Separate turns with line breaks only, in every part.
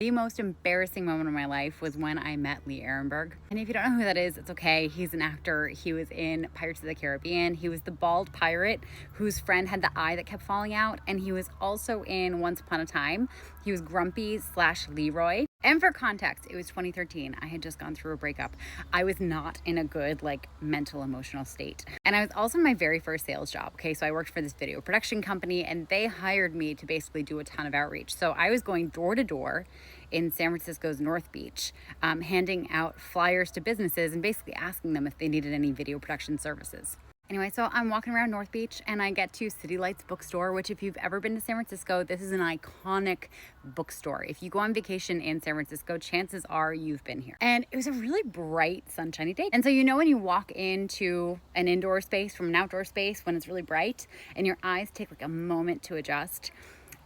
The most embarrassing moment of my life was when I met Lee Arenberg. And if you don't know who that is, it's okay. He's an actor. He was in Pirates of the Caribbean. He was the bald pirate whose friend had the eye that kept falling out. And he was also in Once Upon a Time. He was Grumpy / Leroy. And for context, it was 2013. I had just gone through a breakup. I was not in a good, mental, emotional state. And I was also in my very first sales job. Okay, so I worked for this video production company and they hired me to basically do a ton of outreach. So I was going door to door in San Francisco's North Beach, handing out flyers to businesses and basically asking them if they needed any video production services. Anyway, so I'm walking around North Beach and I get to City Lights bookstore, which if you've ever been to San Francisco, this is an iconic bookstore. If you go on vacation in San Francisco, chances are you've been here. And it was a really bright, sunshiny day. And so when you walk into an indoor space from an outdoor space when it's really bright and your eyes take a moment to adjust,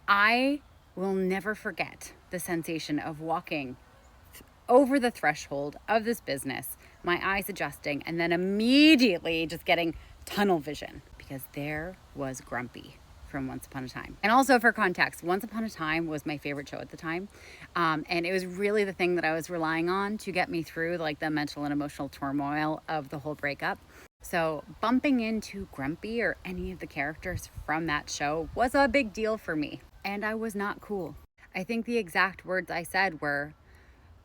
I will never forget the sensation of walking over the threshold of this business, my eyes adjusting, and then immediately just getting tunnel vision because there was Grumpy from Once Upon a Time. And also for context, Once Upon a Time was my favorite show at the time. And it was really the thing that I was relying on to get me through the mental and emotional turmoil of the whole breakup. So bumping into Grumpy or any of the characters from that show was a big deal for me. And I was not cool. I think the exact words I said were,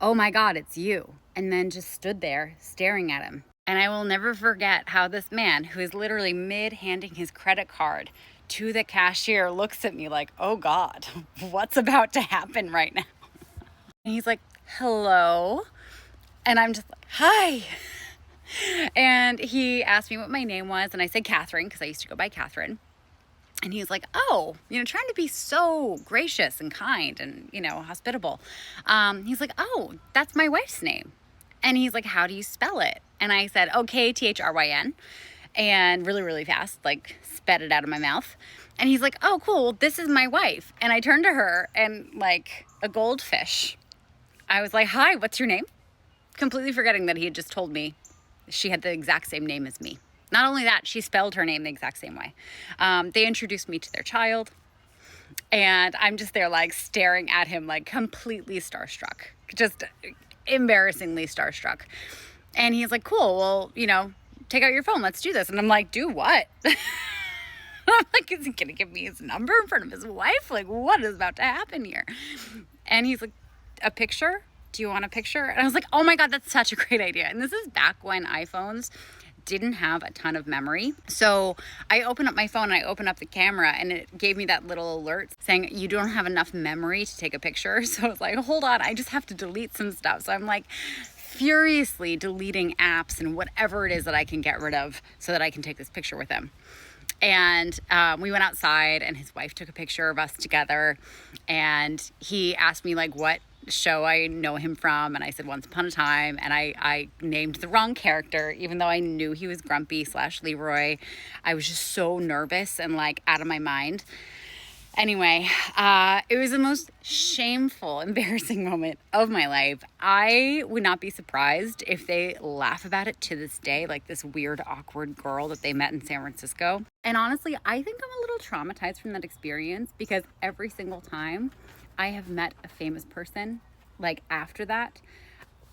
"Oh my God, it's you." And then just stood there staring at him. And I will never forget how this man, who is literally mid-handing his credit card to the cashier, looks at me like, "Oh God, what's about to happen right now?" And he's like, "Hello." And I'm just like, "Hi." And he asked me what my name was. And I said Catherine, because I used to go by Catherine. And he was like, "Oh, trying to be so gracious and kind and, hospitable." He's like, "Oh, that's my wife's name." And he's like, "How do you spell it?" And I said, "K-Thryn." And really, really fast, sped it out of my mouth. And he's like, "Oh, cool. Well, this is my wife." And I turned to her and like a goldfish, I was like, "Hi, what's your name?" Completely forgetting that he had just told me she had the exact same name as me. Not only that, she spelled her name the exact same way. They introduced me to their child. And I'm just there staring at him completely starstruck. Just embarrassingly starstruck. And he's like, "Cool, well, take out your phone. Let's do this." And I'm like, "Do what?" I'm like, "Is he going to give me his number in front of his wife? What is about to happen here?" And he's like, "A picture? Do you want a picture?" And I was like, "Oh my God, that's such a great idea." And this is back when iPhones didn't have a ton of memory. So I opened up my phone, I opened up the camera, and it gave me that little alert saying, "You don't have enough memory to take a picture." So I was like, hold on, I just have to delete some stuff. So I'm furiously deleting apps and whatever it is that I can get rid of so that I can take this picture with him. And we went outside and his wife took a picture of us together. And he asked me what show I know him from, and I said Once Upon a Time, and I named the wrong character even though I knew he was Grumpy / Leroy. I was just so nervous and out of my mind. Anyway, it was the most shameful, embarrassing moment of my life. I would not be surprised if they laugh about it to this day, this weird, awkward girl that they met in San Francisco. And honestly, I think I'm a little traumatized from that experience because every single time I have met a famous person, after that,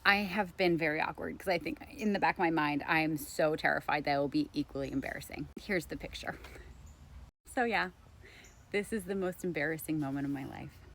I have been very awkward because I think in the back of my mind, I am so terrified that it will be equally embarrassing. Here's the picture. So yeah, this is the most embarrassing moment of my life.